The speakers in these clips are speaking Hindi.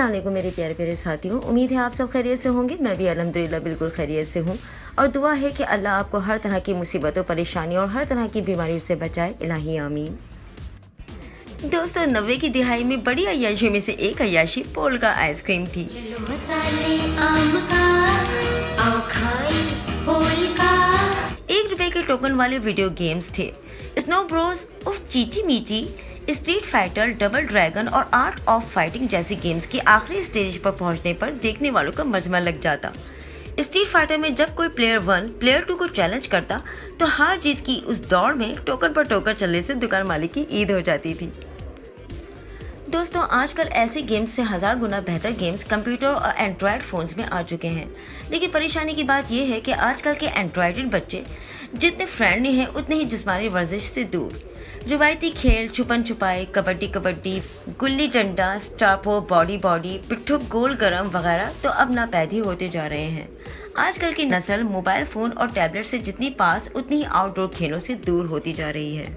अस्सलाम वालेकुम मेरे प्यारे प्यारे साथियों, उम्मीद है आप सब खैरियत से होंगे। मैं भी अल्हम्दुलिल्लाह बिल्कुल खैरियत से हूँ और दुआ है कि अल्लाह आपको हर तरह की मुसीबतों, परेशानियों और हर तरह की बीमारियों से बचाए, इलाही आमीन। दोस्तों, 90 की दिहाई में बड़ी अय्याशी में से एक अय्याशी पोल्का आइसक्रीम थी। चलो मसाले आम का, आओ खाएं पोल्का। ₹1 के टोकन वाले वीडियो गेम्स थे। स्नो ब्रोस, उफ Chichi मीची, street fighter, double dragon और आर्ट ऑफ फाइटिंग जैसी गेम्स की आखिरी स्टेज पर पहुंचने पर देखने वालों का मजमा लग जाता। स्ट्रीट फाइटर में जब कोई प्लेयर 1 प्लेयर 2 को चैलेंज करता तो हार जीत की उस दौड़ में टोकन पर टोकन चलने से दुकान मालिक की ईद हो जाती थी। दोस्तों, आजकल ऐसे गेम्स से 1000 गुना बेहतर गेम्स कंप्यूटर और एंड्रॉयड फ़ोन्स में आ चुके हैं। लेकिन परेशानी की बात यह है कि आजकल के एंड्रॉयडेड बच्चे जितने फ्रेंडली हैं उतने ही जिस्मानी वर्जिश से दूर। रिवायती खेल छुपन छुपाई, कबड्डी कबड्डी, गुल्ली डंडा, स्टापो, बॉडी बॉडी, पिट्ठू गोल गरम वगैरह तो अब नापैद होते जा रहे हैं। आजकल की नस्ल मोबाइल फ़ोन और टैबलेट से जितनी पास उतनी ही आउटडोर खेलों से दूर होती जा रही है।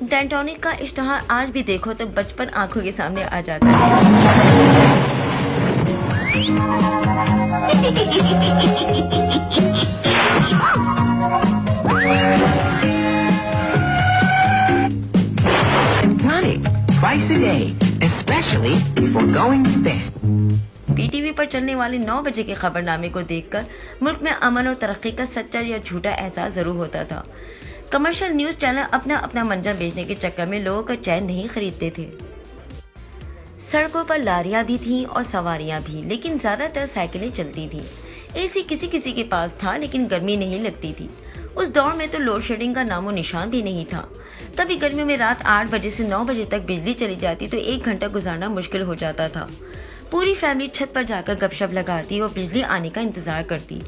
डेंटोनिक का इश्तहार आज भी देखो तो बचपन आंखों के सामने आ जाता है। Twice a day, especially before going to bed. PTV पर चलने वाले 9 बजे के खबरनामे को देखकर मुल्क में अमन और तरक्की का सच्चा या झूठा एहसास जरूर होता था। कमर्शियल न्यूज़ चैनल अपना अपना मंजर बेचने के चक्कर में लोगों का चैन नहीं खरीदते थे। सड़कों पर लारियां भी थीं और सवारियां भी, लेकिन ज़्यादातर साइकिलें चलती थीं। एसी किसी किसी के पास था, लेकिन गर्मी नहीं लगती थी। उस दौर में तो लोड शेडिंग का नामो निशान भी नहीं था। तभी गर्मियों में रात 8 बजे से 9 बजे तक बिजली चली जाती तो 1 घंटा गुजारना मुश्किल हो जाता था। पूरी फैमिली छत पर जाकर गपशप लगाती और बिजली आने का इंतज़ार करती,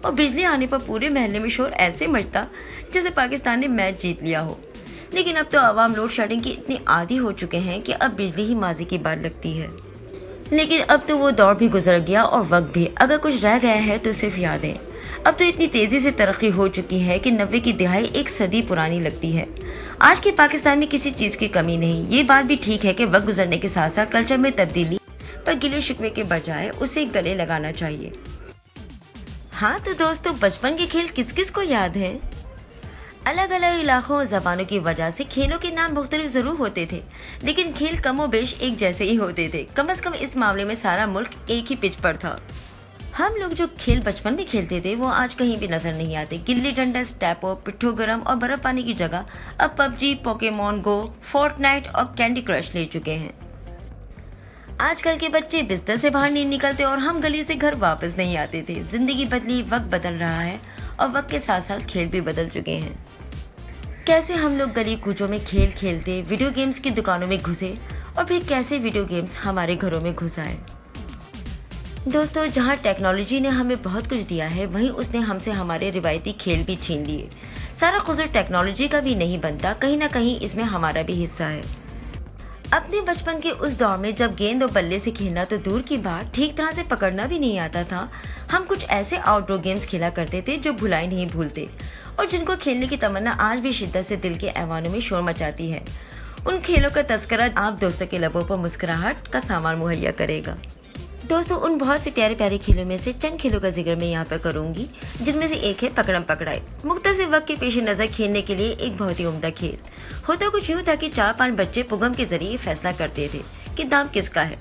और बिजली आने पर पूरे महल्ले में शोर ऐसे मचता जैसे पाकिस्तान ने मैच जीत लिया हो। लेकिन अब तो आवाम लोड शेडिंग की इतनी आदी हो चुके हैं कि अब बिजली ही माजी की बात लगती है। लेकिन अब तो वो दौर भी गुजर गया और वक्त भी। अगर कुछ रह गया है तो सिर्फ यादें। अब तो इतनी तेज़ी से तरक्की हो चुकी है कि 90 की दिहाई एक सदी पुरानी लगती है। आज के पाकिस्तान में किसी चीज़ की कमी नहीं। ये बात भी ठीक है कि वक्त गुजरने के साथ साथ कल्चर में तब्दीली पर गिले शिकवे के बजाय उसे गले लगाना चाहिए। हाँ तो दोस्तों, बचपन के खेल किस किस को याद है? अलग अलग इलाकों और ज़बानों की वजह से खेलों के नाम मुख्तलिफ ज़रूर होते थे, लेकिन खेल कमोबेश एक जैसे ही होते थे। कम से कम इस मामले में सारा मुल्क एक ही पिच पर था। हम लोग जो खेल बचपन में खेलते थे वो आज कहीं भी नजर नहीं आते। गिल्ली डंडा, स्टैपो, पिट्ठू गरम और बर्फ पानी की जगह अब पबजी, पोकेमोन गो, फोर्टनाइट और कैंडी क्रश ले चुके हैं। आजकल के बच्चे बिस्तर से बाहर नहीं निकलते और हम गली से घर वापस नहीं आते थे। जिंदगी बदली, वक्त बदल रहा है और वक्त के साथ साथ खेल भी बदल चुके हैं। कैसे हम लोग गली कूचों में खेल खेलते, वीडियो गेम्स की दुकानों में घुसे और फिर कैसे वीडियो गेम्स हमारे घरों में घुस आए। दोस्तों, जहां टेक्नोलॉजी ने हमें बहुत कुछ दिया है, वहीं उसने हमसे हमारे रिवायती खेल भी छीन लिए। सारा कसूर टेक्नोलॉजी का भी नहीं बनता, कहीं ना कहीं इसमें हमारा भी हिस्सा है। अपने बचपन के उस दौर में जब गेंद और बल्ले से खेलना तो दूर की बात, ठीक तरह से पकड़ना भी नहीं आता था। हम कुछ ऐसे आउटडोर गेम्स खेला करते थे जो भुलाई नहीं भूलते और जिनको खेलने की तमन्ना आज भी शिद्दत से दिल के ऐवानों में शोर मचाती है। उन खेलों का तस्करा आप दोस्तों के लबों पर मुस्कुराहट का सामान मुहैया करेगा। दोस्तों, उन बहुत से प्यारे प्यारे खेलों में से चंद खेलों का जिक्र मैं यहाँ पर करूँगी, जिनमें से एक है पकड़म पकड़ाई। मुख्तसर वक्त के पेश नज़र खेलने के लिए एक बहुत ही उम्दा खेल। होता कुछ यूँ था कि 4-5 बच्चे पुगम के जरिए फैसला करते थे कि दाम किसका है।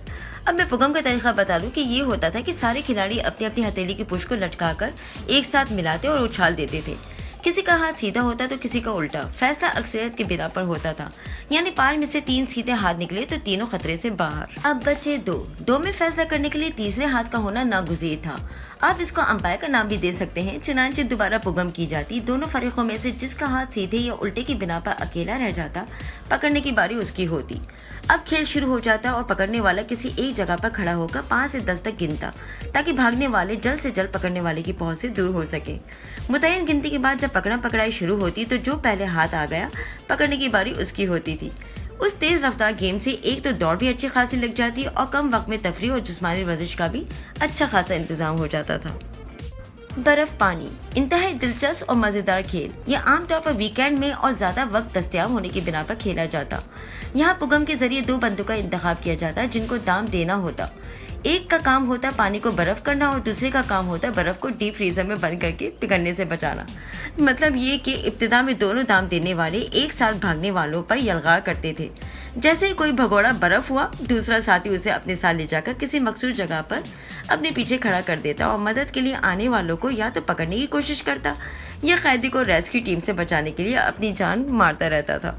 अब मैं पुगम का तरीका बता दूं कि ये होता था कि सारे खिलाड़ी अपनी अपनी हथेली की पुश को लटकाकर एक साथ मिलाते और उछाल देते थे। किसी का हाथ सीधा होता तो किसी का उल्टा। फैसला अक्सरियत के बिना पर होता था, यानी 5 में से 3 सीधे हाथ निकले तो तीनों खतरे से बाहर। अब बचे 2 में फैसला करने के लिए तीसरे हाथ का होना नागुज़ीर था। आप इसको अंपायर का नाम भी दे सकते हैं। चुनांचे दोबारा पुगम की जाती। दोनों फरीकों में से जिसका हाथ सीधे या उल्टे की बिना पर अकेला रह जाता, पकड़ने की बारी उसकी होती। अब खेल शुरू हो जाता और पकड़ने वाला किसी एक जगह पर खड़ा होकर 5 से 10 तक गिनता, ताकि भागने वाले जल्द से जल्द पकड़ने वाले की पहुंच से दूर हो सके। मुतय्यन गिनती के बाद जब पकड़म पकड़ाई शुरू होती तो जो पहले हाथ आ गया, पकड़ने की बारी उसकी होती थी। उस तेज रफ्तार गेम से एक तो दौड़ भी अच्छी खासी लग जाती और कम वक्त में तफरीह और जिस्मानी वर्जिश का भी अच्छा खासा इंतजाम हो जाता था। बर्फ पानी, इंतहाई दिलचस्प और मज़ेदार खेल। यह आमतौर पर वीकेंड में और ज़्यादा वक्त दस्तयाब होने की बिना पर खेला जाता। यहाँ पुगम के जरिए 2 बंदों का इंतखाब किया जाता जिनको दाम देना होता। एक का काम होता पानी को बर्फ करना और दूसरे का काम होता बर्फ को डीप फ्रीजर में बंद करके पिघलने से बचाना। मतलब ये कि इब्तिदा में दोनों दाम देने वाले एक साथ भागने वालों पर यलगार करते थे। जैसे ही कोई भगोड़ा बर्फ हुआ, दूसरा साथी उसे अपने साथ ले जाकर किसी मखसूस जगह पर अपने पीछे खड़ा कर देता और मदद के लिए आने वालों को या तो पकड़ने की कोशिश करता या कैदी को रेस्क्यू टीम से बचाने के लिए अपनी जान मारता रहता था।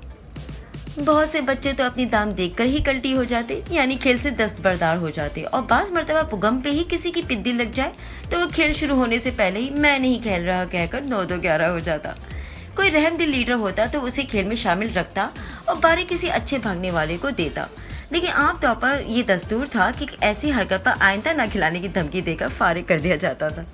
बहुत से बच्चे तो अपनी दाम देखकर ही कल्टी हो जाते, यानी खेल से दस्तबरदार हो जाते, और बाज़ मर्तबा पुगम पे ही किसी की पिद्दी लग जाए तो वो खेल शुरू होने से पहले ही मैं नहीं खेल रहा कहकर 9-2-11 हो जाता। कोई रहमदिल लीडर होता तो उसे खेल में शामिल रखता और बारी किसी अच्छे भागने वाले को देता, लेकिन आमतौर पर यह दस्तूर था कि ऐसी हरकत पर आइंदा न खिलाने की धमकी देकर फारिग कर दिया जाता था।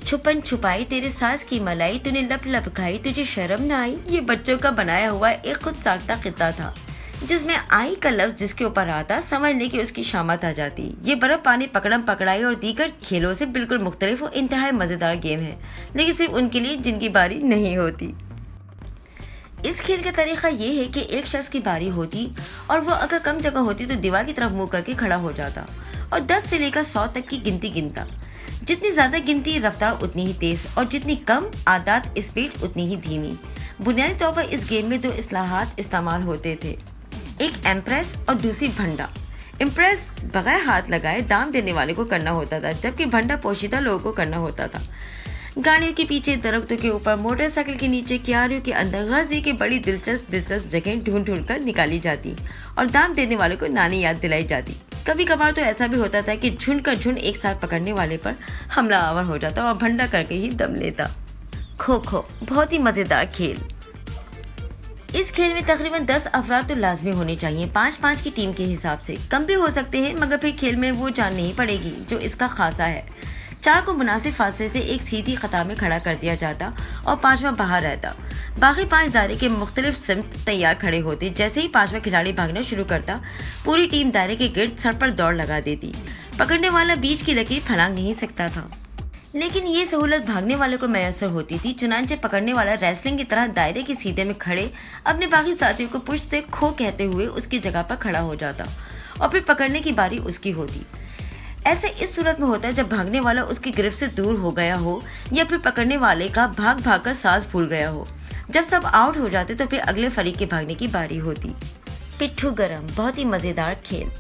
छुपन छुपाई तेरे सास की मलाई, तूने लप लप खाई, तुझे शर्म न आई। ये बच्चों का बनाया हुआ एक खुद साख्ता किस्सा था, जिसमें आई का लफ्ज जिसके ऊपर आता समझ ले कि उसकी शामत आ जाती। ये बर्फ पानी पकड़म पकड़ाई और दीगर खेलों से बिल्कुल मुख्तलिफ और इंतहाई मज़ेदार गेम है, लेकिन सिर्फ उनके लिए जिनकी बारी नहीं होती। इस खेल का तरीका ये है कि एक शख्स की बारी होती और वो अगर कम जगह होती तो दीवार की तरफ मुँह करके खड़ा हो जाता और 10 से लेकर 100 तक की गिनती गिनता। जितनी ज़्यादा गिनती रफ्तार उतनी ही तेज़ और जितनी कम आदात स्पीड उतनी ही धीमी। बुनियादी तौर पर इस गेम में 2 इस्लाहात इस्तेमाल होते थे, एक एम्प्रेस और दूसरी भंडा। इम्प्रेस बगैर हाथ लगाए दाम देने वाले को करना होता था, जबकि भंडा पोशीदा लोगों को करना होता था। गाड़ियों के पीछे, दरख्तों के ऊपर, मोटरसाइकिल के नीचे, क्यारियों के अंदर गाजी की बड़ी दिलचस्प जगह ढूंढ कर निकाली जाती और दाम देने वाले को नानी याद दिलाई जाती। कभी कभार तो ऐसा भी होता था कि झुंड का झुंड एक साथ पकड़ने वाले पर हमलावर हो जाता और भंडा करके ही दम लेता। खो खो बहुत ही मज़ेदार खेल। इस खेल में तकरीबन 10 अफराद तो लाजमी होने चाहिए, 5-5 की टीम के हिसाब से। कम भी हो सकते हैं, मगर फिर खेल में वो जान नहीं पड़ेगी जो इसका खासा है। 4 को मुनासिब फासले से एक सीधी कतार में खड़ा कर दिया जाता और 5वां बाहर रहता। बाकी 5 दायरे के मुख्तलिफ सिमत तैयार खड़े होते। जैसे ही 5वां खिलाड़ी भागना शुरू करता, पूरी टीम दायरे के गिर्द सर पर दौड़ लगा देती। पकड़ने वाला बीच की लकीर फलांग नहीं सकता था, लेकिन ये सहूलत भागने वाले को मैसर होती थी। चुनांचे पकड़ने वाला रेसलिंग की तरह दायरे के सीधे में खड़े अपने बाकी साथियों को पुश से खो कहते हुए उसकी जगह पर खड़ा हो जाता और फिर पकड़ने की बारी उसकी होती। ऐसे इस सूरत में होता है जब भागने वाला उसकी गिरफ्त से दूर हो गया हो या फिर पकड़ने वाले का भाग भाग कर सांस भूल गया हो। जब सब आउट हो जाते तो फिर अगले फरीक के भागने की बारी होती। पिट्ठू गरम बहुत ही मज़ेदार खेल।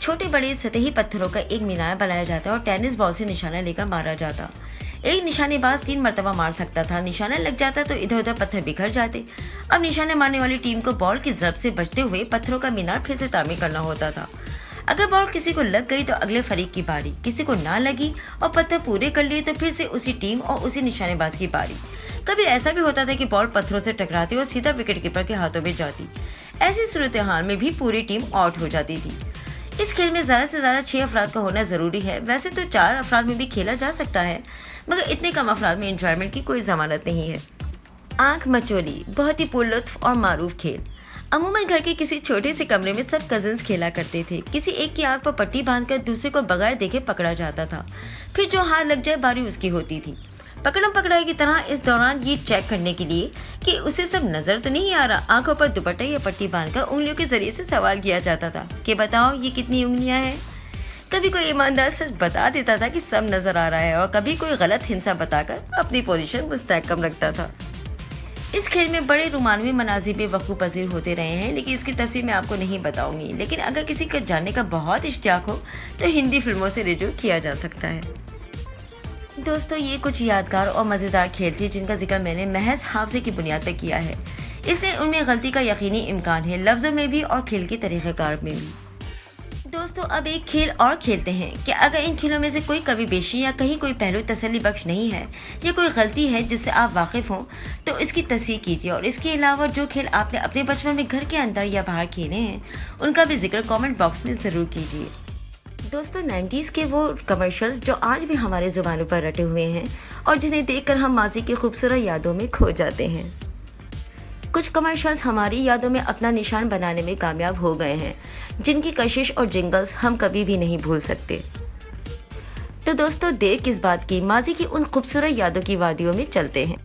छोटे बड़े सतही पत्थरों का एक मीनार बनाया जाता और टेनिस बॉल से निशाना लेकर मारा जाता। एक निशानेबाज 3 मरतबा मार सकता था। निशाना लग जाता तो इधर उधर पत्थर बिखर जाते। अब निशाने मारने वाली टीम को बॉल की ज़रब से बचते हुए पत्थरों का मीनार फिर से तामीर करना होता था। अगर बॉल किसी को लग गई तो अगले फरीक की बारी, किसी को ना लगी और पत्थर पूरे कर लिए तो फिर से उसी टीम और उसी निशानेबाज की बारी। कभी ऐसा भी होता था कि बॉल पत्थरों से टकराती और सीधा विकेट कीपर के हाथों में जाती। ऐसी सूरत हाल में भी पूरी टीम आउट हो जाती थी। इस खेल में ज़्यादा से ज़्यादा 6 अफराद का होना ज़रूरी है। वैसे तो 4 अफराद में भी खेला जा सकता है, मगर इतने कम अफराद में एंजॉयमेंट की कोई ज़मानत नहीं है। आँख मचोली बहुत ही पुरलुत्फ और मारूफ खेल। अमूमन घर के किसी छोटे से कमरे में सब कजिन्स खेला करते थे। किसी एक की आंख पर पट्टी बांधकर दूसरे को बगैर देखे पकड़ा जाता था। फिर जो हाथ लग जाए बारी उसकी होती थी। पकड़म पकड़ाई की तरह इस दौरान ये चेक करने के लिए कि उसे सब नजर तो नहीं आ रहा, आंखों पर दुपट्टा या पट्टी बांधकर उंगलियों के जरिए से सवाल किया जाता था कि बताओ ये कितनी उंगलियां हैं। कभी कोई ईमानदार सच बता देता था कि सब नजर आ रहा है और कभी कोई गलत हिंसा बताकर अपनी पोजीशन मुस्तहकम रखता था। इस खेल में बड़े रोमानवी मनाजिब वक़ू पजीर होते रहे हैं, लेकिन इसकी तफसीर मैं आपको नहीं बताऊंगी। लेकिन अगर किसी को जानने का बहुत इश्तियाक हो तो हिंदी फिल्मों से रिजू किया जा सकता है। दोस्तों, ये कुछ यादगार और मज़ेदार खेल थे जिनका जिक्र मैंने महज हाफ़ज़े की बुनियाद पर किया है, इसलिए उनमें गलती का यकीनी इम्कान है, लफ्ज़ों में भी और खेल के तरीक़ेकार में भी। दोस्तों, अब एक खेल और खेलते हैं कि अगर इन खेलों में से कोई कभी बेशी या कहीं कोई पहलू तसल्ली बख्श नहीं है या कोई गलती है जिससे आप वाकिफ़ हों तो इसकी तस्दीक़ कीजिए। और इसके अलावा जो खेल आपने अपने बचपन में घर के अंदर या बाहर खेले हैं उनका भी जिक्र कमेंट बॉक्स में ज़रूर कीजिए। दोस्तों, 90s के वो कमर्शियल्स जो आज भी हमारे ज़ुबानों पर रटे हुए हैं और जिन्हें देखकर हम माजी की खूबसूरत यादों में खो जाते हैं। कुछ कमर्शियल्स हमारी यादों में अपना निशान बनाने में कामयाब हो गए हैं, जिनकी कशिश और जिंगल्स हम कभी भी नहीं भूल सकते। तो दोस्तों, देर किस बात की, माजी की उन खूबसूरत यादों की वादियों में चलते हैं।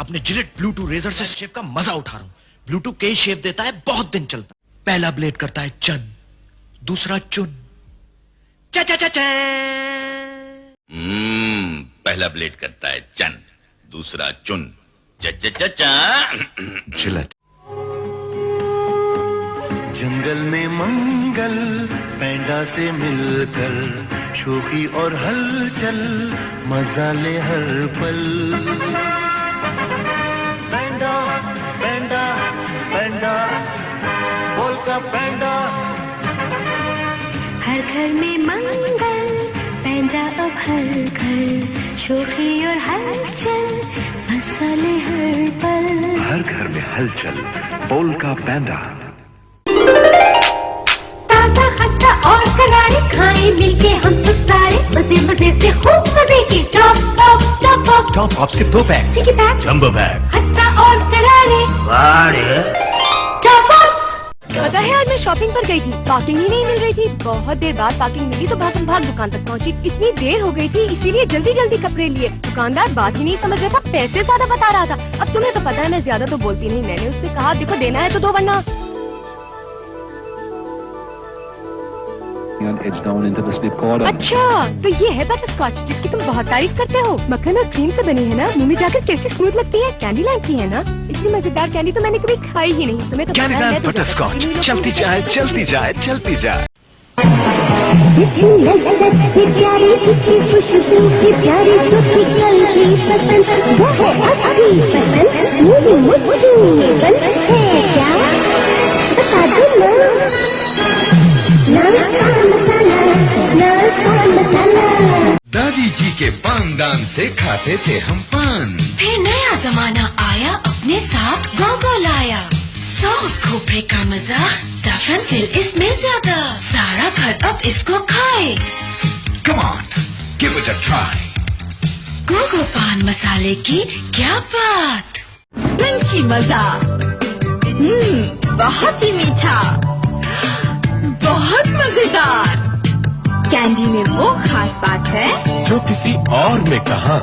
अपने जिलेट ब्लूटूथ रेजर से शेप का मजा उठा रहा हूँ। ब्लूटूथ कई शेप देता है, बहुत दिन चलता। पहला ब्लेड करता है चन, दूसरा चुन चा चा चा चा। पहला ब्लेड करता है चन, दूसरा चुन चा चा चा चा। जिलेट। जंगल में मंगल पैंडा से मिलकर शोखी और हलचल मजा ले हर पल। पैंडा पैंडा पैंडा बोल का पैंडा। हर घर में मंगल पैंडा अब हर घर शोखी और हलचल मसाले हर पल। हर घर में हलचल पोल का पैंडा। ताजा खस्ता और करारे खाएं मिलके हम सब सारे मजे मजे से खूब मजे की top box top box. Top pops के 2 पैक, चिकी पैक, जंबो पैक। खस्ता और करारे टॉप बॉक्स। पता है आज मैं शॉपिंग पर गई थी, पार्किंग ही नहीं मिल रही थी। बहुत देर बाद पार्किंग मिली तो भाग भाग दुकान तक पहुंची। इतनी देर हो गई थी इसीलिए जल्दी जल्दी कपड़े लिए। दुकानदार बात ही नहीं समझ रहा था, पैसे ज्यादा बता रहा था। अब तुम्हें तो पता है मैं ज्यादा तो बोलती नहीं। मैंने उससे कहा देखो देना है तो दो वरना। अच्छा तो ये है बटरस्कॉच जिसकी तुम बहुत तारीफ करते हो। मक्खन और क्रीम से बनी है ना, मुंह में जाकर कैसी स्मूथ लगती है। कैंडी लाइन की है ना, इतनी मजेदार कैंडी तो मैंने कभी खाई ही नहीं। तुम्हें तो पता है, मैं तो बटरस्कॉच चलती जाए चलती जाए चलती जाए। दादी जी के पान दान से खाते थे हम पान। फिर नया जमाना आया अपने साथ गोगो लाया। सॉफ्ट खोपरे का मजा, साफरन तिल इसमें ज्यादा। सारा घर अब इसको खाए। Come on, give it a try. Gogo पान मसाले की क्या बात। क्रंची मजा, बहुत ही मीठा, बहुत मजेदार। कैंडी में वो खास बात है जो किसी और ने कहा।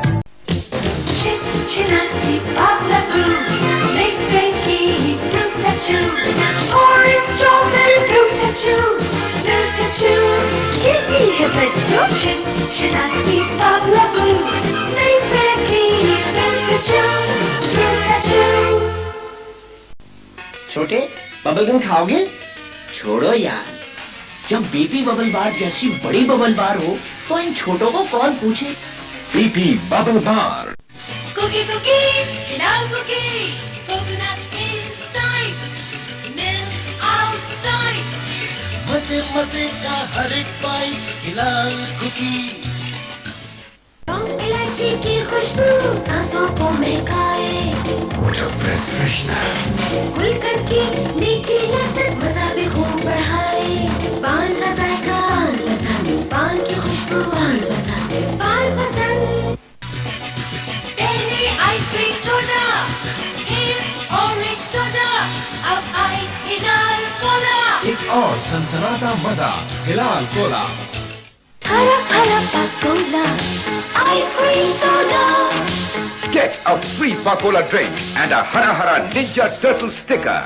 छोटे बबल गम खाओगे? छोड़ो यार, जब बीपी बबल बार जैसी बड़ी बबल बार हो तो इन छोटों को कौन पूछे। पीपी बबल बार। कुकी कुकी हिलाल cookie, coconut inside, milk outside. मजे मजे का हर एक बाइट हिलाल कुकी। लौंग इलायची की खुशबू सांसों को महकाए। गुलकंद की मीठी लहसुन मजा भी खूब बढ़ाए। पान का जायका पान पसंद, पान की खुशबू पान पसंद, पान पसंद। पहले आइसक्रीम सोडा, फिर ऑरेंज सोडा, अब आई हिलाल कोला। एक और सनसनाता मजा हिलाल कोला। हरा हरा pakora, ice cream soda. Get a free Pakola drink and a Hara Hara Ninja Turtle sticker.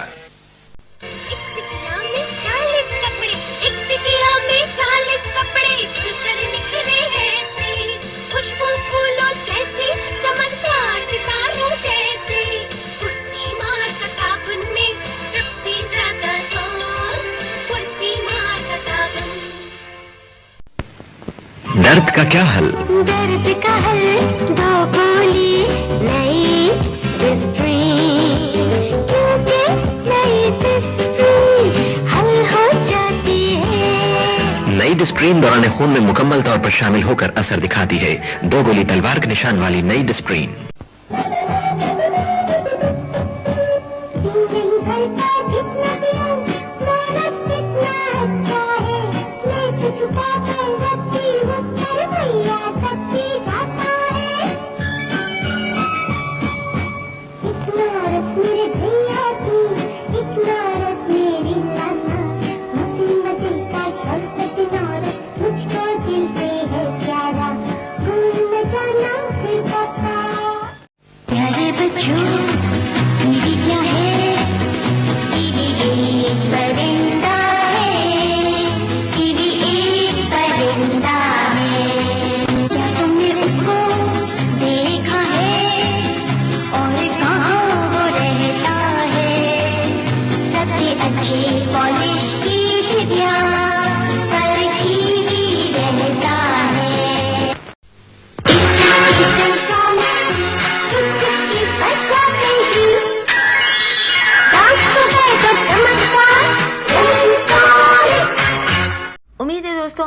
एक टिकिया में 40 कपड़े, एक टिकिया में 40 कपड़े, खुलकर निकले ऐसे। खुशबू फूलों जैसी, चमकदार सितारों जैसे। कुर्सी मार का साबुन में सबसे ज्यादा जोर, कुर्सी मार का साबुन। दर्द का क्या हल? दर्द का हल दो गोली नई डिस्प्रीन, क्योंकि नई डिस्प्रीन हल हो जाती है। नई डिस्प्रीन दौरान खून में मुकम्मल तौर पर शामिल होकर असर दिखाती है। 2 गोली तलवार के निशान वाली नई डिस्प्रीन।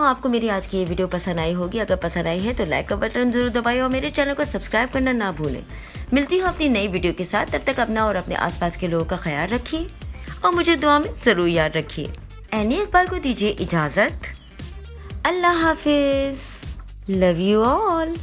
आपको मेरी आज की ये वीडियो पसंद आई होगी। अगर पसंद आई है तो लाइक का बटन जरूर दबाइए और मेरे चैनल को सब्सक्राइब करना ना भूलें। मिलती हूँ अपनी नई वीडियो के साथ, तब तक अपना और अपने आसपास के लोगों का ख्याल रखिए और मुझे दुआ में ज़रूर याद रखिए। एनी इकबाल को दीजिए इजाज़त। अल्लाह हाफिज़। Love you all.